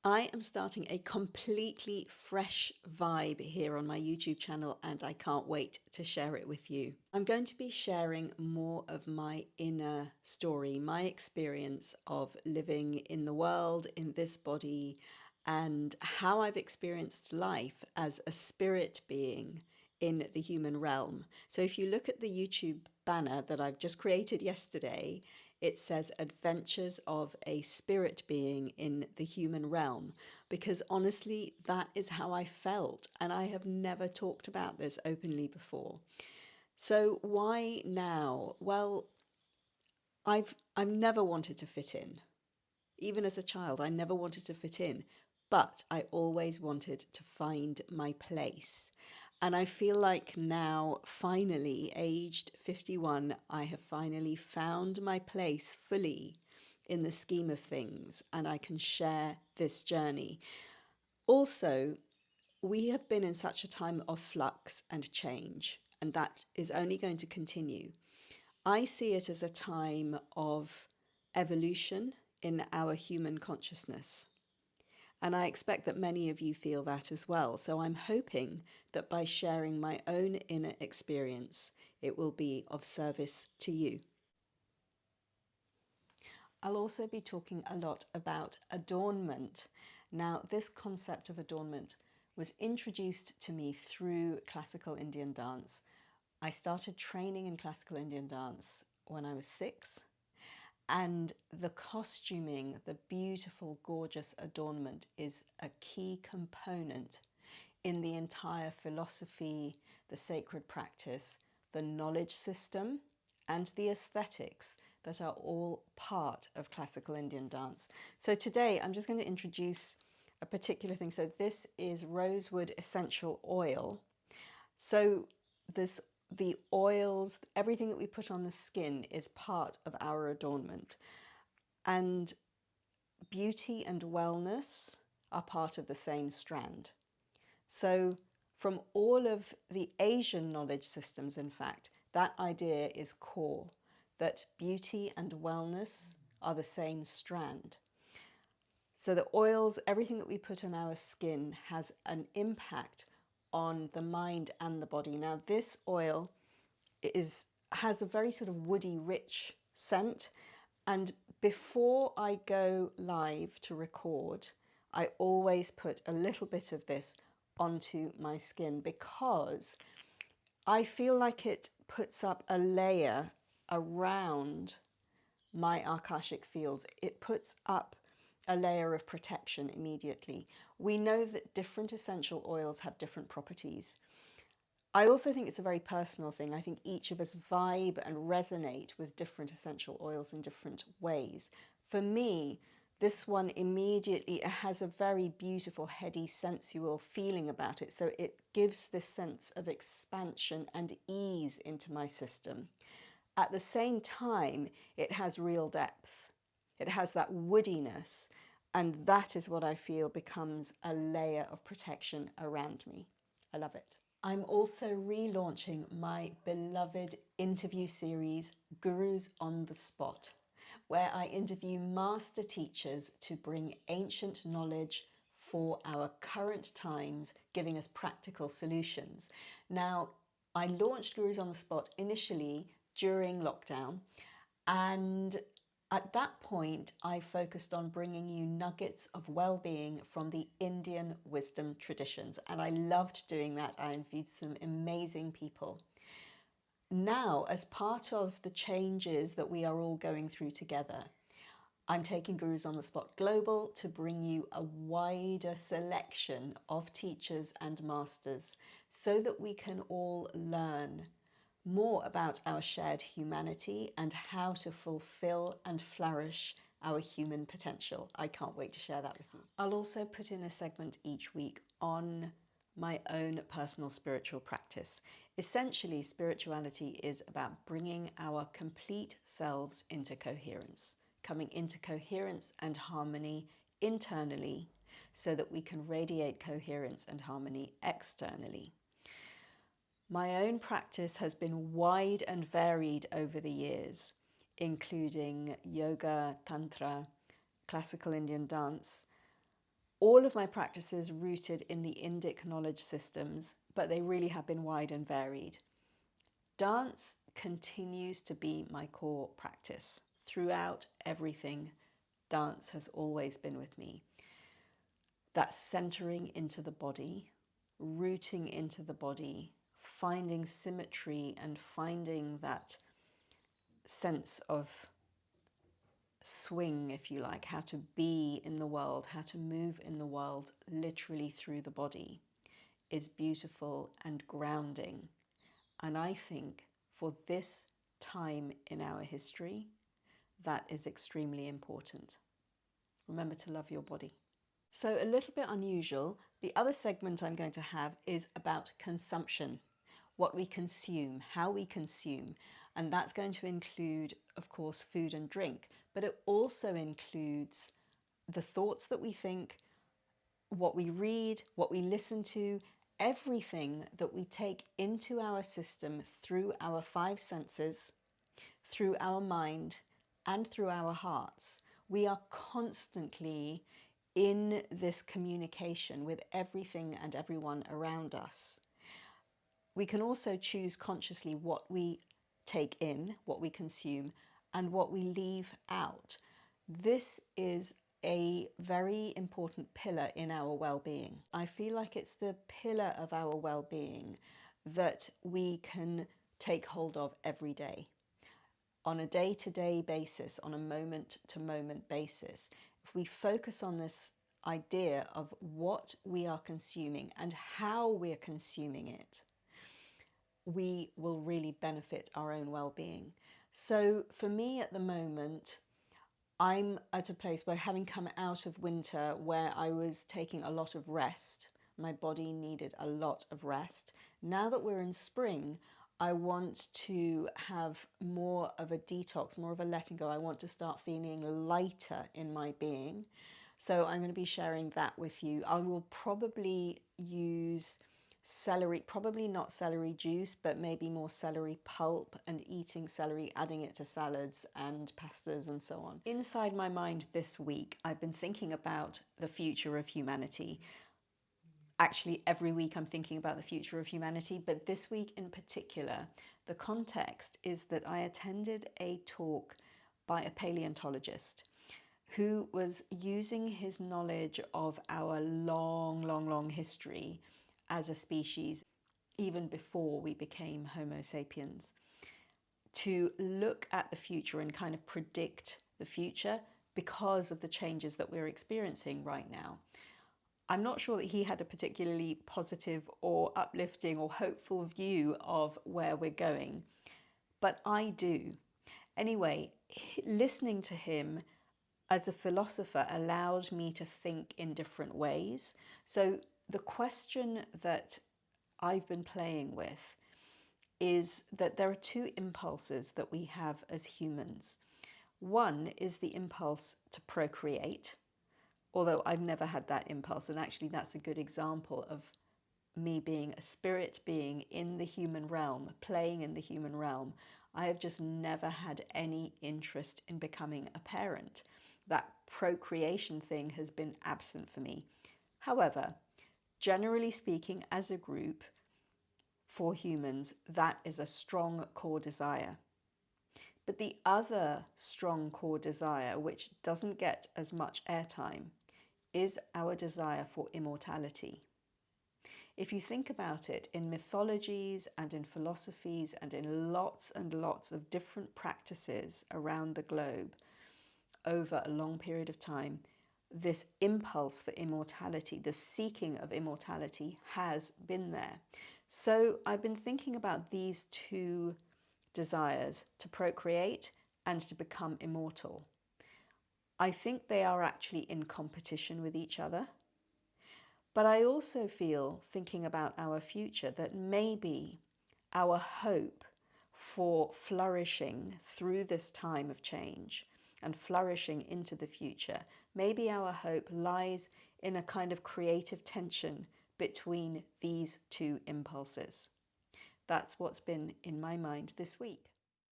I am starting a completely fresh vibe here on my YouTube channel and I can't wait to share it with you. I'm going to be sharing more of my inner story, my experience of living in the world, in this body, and how I've experienced life as a spirit being in the human realm. So if you look at the YouTube banner that I've just created yesterday, it says Adventures of a Spirit Being in the Human Realm, because honestly, that is how I felt, and I have never talked about this openly before. So why now? Well, I've never wanted to fit in. Even as a child, I never wanted to fit in, but I always wanted to find my place. And I feel like now, finally, aged 51, I have finally found my place fully in the scheme of things, and I can share this journey. Also, we have been in such a time of flux and change, and that is only going to continue. I see it as a time of evolution in our human consciousness. And I expect that many of you feel that as well. So I'm hoping that by sharing my own inner experience, it will be of service to you. I'll also be talking a lot about adornment. Now, this concept of adornment was introduced to me through classical Indian dance. I started training in classical Indian dance when I was 6, and the costuming, the beautiful, gorgeous adornment is a key component in the entire philosophy, the sacred practice, the knowledge system, and the aesthetics that are all part of classical Indian dance. So today I'm just going to introduce a particular thing. So this is rosewood essential oil. So this the oils, everything that we put on the skin is part of our adornment. And beauty and wellness are part of the same strand. So from all of the Asian knowledge systems, in fact, that idea is core, that beauty and wellness are the same strand. So the oils, everything that we put on our skin has an impact on the mind and the body. Now, this oil has a very sort of woody, rich scent. And before I go live to record, I always put a little bit of this onto my skin because I feel like it puts up a layer around my Akashic fields. It puts up a layer of protection immediately. We know that different essential oils have different properties. I also think it's a very personal thing. I think each of us vibe and resonate with different essential oils in different ways. For me, this one immediately has a very beautiful, heady, sensual feeling about it. So it gives this sense of expansion and ease into my system. At the same time, it has real depth. It has that woodiness, and that is what I feel becomes a layer of protection around me. I love it. I'm also relaunching my beloved interview series, Gurus on the Spot, where I interview master teachers to bring ancient knowledge for our current times, giving us practical solutions. Now, I launched Gurus on the Spot initially during lockdown, and at that point, I focused on bringing you nuggets of well-being from the Indian wisdom traditions, and I loved doing that. I interviewed some amazing people. Now, as part of the changes that we are all going through together, I'm taking Gurus on the Spot Global to bring you a wider selection of teachers and masters so that we can all learn more about our shared humanity and how to fulfill and flourish our human potential. I can't wait to share that with you. I'll also put in a segment each week on my own personal spiritual practice. Essentially, spirituality is about bringing our complete selves into coherence, coming into coherence and harmony internally so that we can radiate coherence and harmony externally. My own practice has been wide and varied over the years, including yoga, tantra, classical Indian dance, All of my practices rooted in the Indic knowledge systems, but they really have been wide and varied. Dance continues to be my core practice. Throughout everything, dance has always been with me. That centering into the body, rooting into the body, finding symmetry and finding that sense of swing, if you like, how to be in the world, how to move in the world literally through the body is beautiful and grounding. And I think for this time in our history, that is extremely important. Remember to love your body. So a little bit unusual, the other segment I'm going to have is about consumption, what we consume, how we consume, and that's going to include, of course, food and drink, but it also includes the thoughts that we think, what we read, what we listen to, everything that we take into our system through our five senses, through our mind, and through our hearts. We are constantly in this communication with everything and everyone around us. We can also choose consciously what we take in, what we consume, and what we leave out. This is a very important pillar in our well-being. I feel like it's the pillar of our well-being that we can take hold of every day. On a day-to-day basis, on a moment-to-moment basis, if we focus on this idea of what we are consuming and how we're consuming it, we will really benefit our own well-being. So for me at the moment, I'm at a place where, having come out of winter where I was taking a lot of rest, my body needed a lot of rest. Now that we're in spring, I want to have more of a detox, more of a letting go. I want to start feeling lighter in my being. So I'm going to be sharing that with you. I will probably use celery, probably not celery juice, but maybe more celery pulp, and eating celery, adding it to salads and pastas and so on. Inside my mind this week, I've been thinking about the future of humanity. Actually, every week I'm thinking about the future of humanity, but this week in particular, the context is that I attended a talk by a paleontologist who was using his knowledge of our long history as a species, even before we became Homo sapiens, to look at the future and kind of predict the future because of the changes that we're experiencing right now. I'm not sure that he had a particularly positive or uplifting or hopeful view of where we're going, but I do. Anyway, listening to him as a philosopher allowed me to think in different ways. So the question that I've been playing with is that there are two impulses that we have as humans. One is the impulse to procreate, although I've never had that impulse, and actually that's a good example of me being a spirit being in the human realm, playing in the human realm. I have just never had any interest in becoming a parent. That procreation thing has been absent for me. However, generally speaking, as a group, for humans, that is a strong core desire. But the other strong core desire, which doesn't get as much airtime, is our desire for immortality. If you think about it, in mythologies and in philosophies and in lots and lots of different practices around the globe over a long period of time, this impulse for immortality, the seeking of immortality, has been there. So I've been thinking about these two desires, to procreate and to become immortal. I think they are actually in competition with each other. But I also feel, thinking about our future, that maybe our hope for flourishing through this time of change and flourishing into the future, maybe our hope lies in a kind of creative tension between these two impulses. That's what's been in my mind this week.